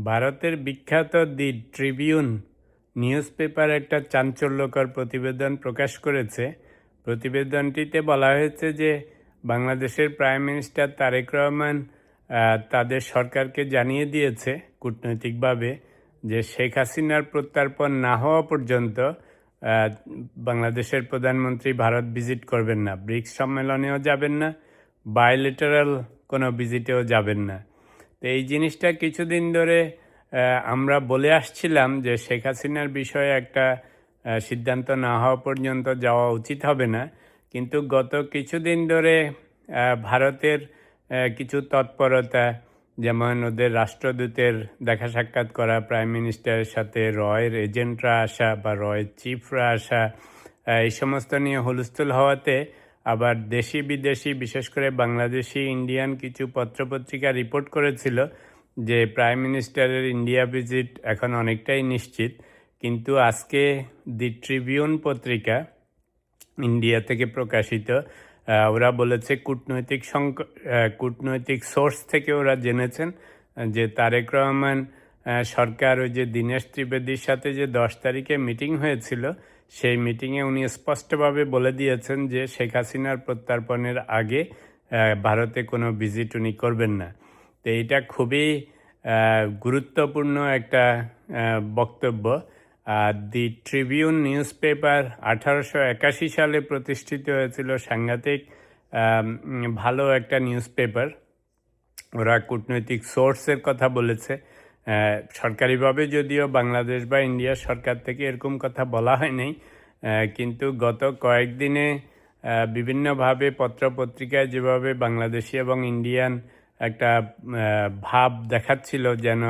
ভারতের বিখ্যাত দি Tribune news paper একটা চাঞ্চল্যকর প্রতিবেদন প্রকাশ করেছে। প্রতিবেদনটিতে বলা হয়েছে যে বাংলাদেশের প্রাইম মিনিস্টার তারেক রহমান তাদের সরকারকে জানিয়ে দিয়েছে কূটনৈতিকভাবে যে শেখ হাসিনার প্রত্যর্পণ না হওয়া পর্যন্ত বাংলাদেশের প্রধানমন্ত্রী ভারত ভিজিট করবেন না, ব্রিক্স সম্মেলনেও যাবেন না, বায়োলেটারাল কোনো ভিজিটেও যাবেন না। তো এই জিনিসটা কিছুদিন ধরে আমরা বলে আসছিলাম যে শেখ হাসিনার বিষয়ে একটা সিদ্ধান্ত না হওয়া পর্যন্ত যাওয়া উচিত হবে না। কিন্তু গত কিছুদিন ধরে ভারতের কিছু তৎপরতা, যেমন ওদের রাষ্ট্রদূতের দেখা সাক্ষাৎ করা, প্রাইম মিনিস্টারের সাথে রয়ের এজেন্টরা আসা বা রয়ের চিফরা আসা, এই সমস্ত নিয়ে হুলস্থুল হওয়াতে আবার দেশি বিদেশি বিশেষ করে বাংলাদেশি ইন্ডিয়ান কিছু পত্রপত্রিকা রিপোর্ট করেছিল যে প্রাইম মিনিস্টারের ইন্ডিয়া ভিজিট এখন অনেকটাই নিশ্চিত। কিন্তু আজকে দি ট্রিবিউন পত্রিকা ইন্ডিয়া থেকে প্রকাশিত, ওরা বলেছে কূটনৈতিক সোর্স থেকে ওরা জেনেছেন যে তারেক রহমান সরকার ওই যে দীনেশ ত্রিবেদীর সাথে যে 10 তারিখে মিটিং হয়েছিল, সেই মিটিংয়ে উনি স্পষ্টভাবে বলে দিয়েছেন যে শেখ হাসিনার প্রত্যর্পণের আগে ভারতে কোনো ভিজিট উনি করবেন না। তো এইটা খুবই গুরুত্বপূর্ণ একটা বক্তব্য। দি ট্রিবিউন নিউজ পেপার 1881 সালে প্রতিষ্ঠিত হয়েছিল, সাংঘাতিক ভালো একটা নিউজ পেপার। ওরা কূটনৈতিক সোর্সের কথা বলেছে, সরকারিভাবে যদিও বাংলাদেশ বা ইন্ডিয়ার সরকার থেকে এরকম কথা বলা হয়নি, কিন্তু গত কয়েকদিনে বিভিন্নভাবে পত্রপত্রিকায় যেভাবে বাংলাদেশি এবং ইন্ডিয়ান একটা ভাব দেখাচ্ছিল যেন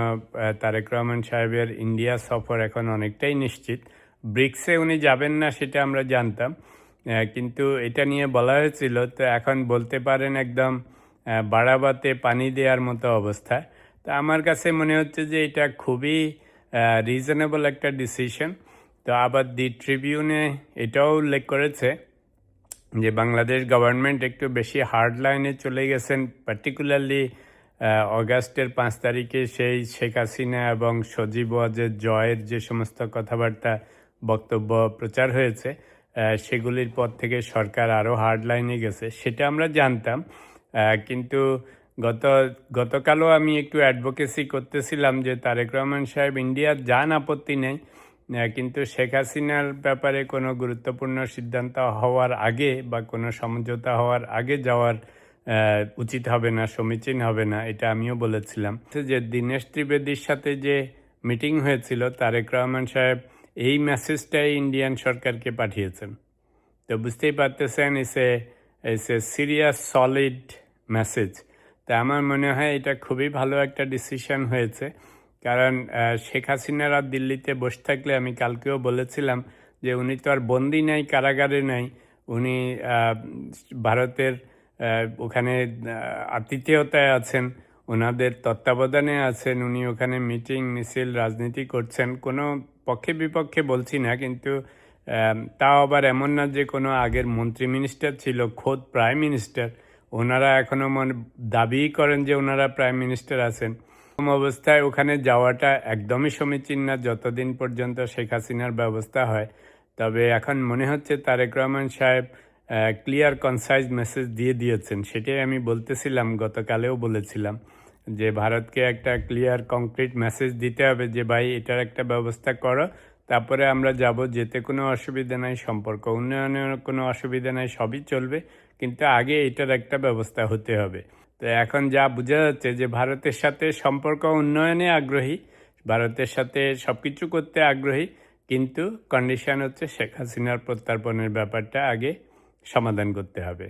তারেক রহমান সাহেবের ইন্ডিয়া সফর এখন অনেকটাই নিশ্চিত। ব্রিক্সে উনি যাবেন না সেটা আমরা জানতাম, কিন্তু এটা নিয়ে বলা হয়েছিল। তো এখন বলতে পারেন একদম বাড়াবাতে পানি দেওয়ার মতো অবস্থা। তো আমার কাছে মনে হচ্ছে যে এটা খুবই রিজনেবল একটা ডিসিশন। তো আবার দি ট্রিবিউনে এটাও উল্লেখ করেছে যে বাংলাদেশ গভর্নমেন্ট একটু বেশি হার্ড লাইনে চলে গেছেন, পার্টিকুলারলি অগাস্টের 5 তারিখে সেই শেখ হাসিনা এবং সজীব ওয়াজেদ জয়ের যে সমস্ত কথাবার্তা বক্তব্য প্রচার হয়েছে, সেগুলির পর থেকে সরকার আরও হার্ড লাইনে গেছে, সেটা আমরা জানতাম। কিন্তু গতকালও আমি একটু অ্যাডভোকেসি করতেছিলাম যে তারেক রহমান সাহেব ইন্ডিয়া যান, আপত্তি নেই, কিন্তু শেখ হাসিনার ব্যাপারে কোনো গুরুত্বপূর্ণ সিদ্ধান্ত হওয়ার আগে বা কোনো সমঝোতা হওয়ার আগে যাওয়ার উচিত হবে না, সমীচীন হবে না, এটা আমিও বলেছিলাম। যে দীনেশ ত্রিবেদীর সাথে যে মিটিং হয়েছিল, তারেক রহমান সাহেব এই মেসেজটাই ইন্ডিয়ান সরকারকে পাঠিয়েছেন। তো বুঝতেই পারতেছেন, it's a serious solid message. তা আমার মনে হয় এটা খুবই ভালো একটা ডিসিশন হয়েছে, কারণ শেখ হাসিনারা দিল্লিতে বসে থাকলে, আমি কালকেও বলেছিলাম যে উনি তো আর বন্দি নাই, কারাগারে নাই, উনি ভারতের ওখানে আতিথেয়তায় আছেন, ওনাদের তত্ত্বাবধানে আছেন, উনি ওখানে মিটিং মিছিল রাজনীতি করছেন। কোনো পক্ষে বিপক্ষে বলছি না, কিন্তু তাও আবার এমন না যে কোনো আগের মন্ত্রী মিনিস্টার ছিল, খোদ প্রাইম মিনিস্টার, ওনারা এখনও দাবি করেন যে ওনারা প্রাইম মিনিস্টার আছেন। এরকম অবস্থায় ওখানে যাওয়াটা একদমই সমীচীন না যতদিন পর্যন্ত শেখ হাসিনার ব্যবস্থা হয়। তবে এখন মনে হচ্ছে তারেক রহমান সাহেব ক্লিয়ার কনসাইজ মেসেজ দিয়ে দিয়েছেন। সেটাই আমি বলতেছিলাম, গতকালেও বলেছিলাম যে ভারতকে একটা ক্লিয়ার কংক্রিট মেসেজ দিতে হবে যে ভাই এটার একটা ব্যবস্থা করো, তারপরে আমরা যাব, যেতে কোনো অসুবিধা নাই, সম্পর্ক উন্নয়নের কোনো অসুবিধা নাই, সবই চলবে, কিন্তু আগে এটার একটা ব্যবস্থা হতে হবে। তো এখন যা বোঝা যাচ্ছে যে ভারতের সাথে সম্পর্ক উন্নয়নে আগ্রহী, ভারতের সাথে সব কিছু করতে আগ্রহী, কিন্তু কন্ডিশন হচ্ছে শেখ হাসিনার প্রত্যর্পণের ব্যাপারটা আগে সমাধান করতে হবে।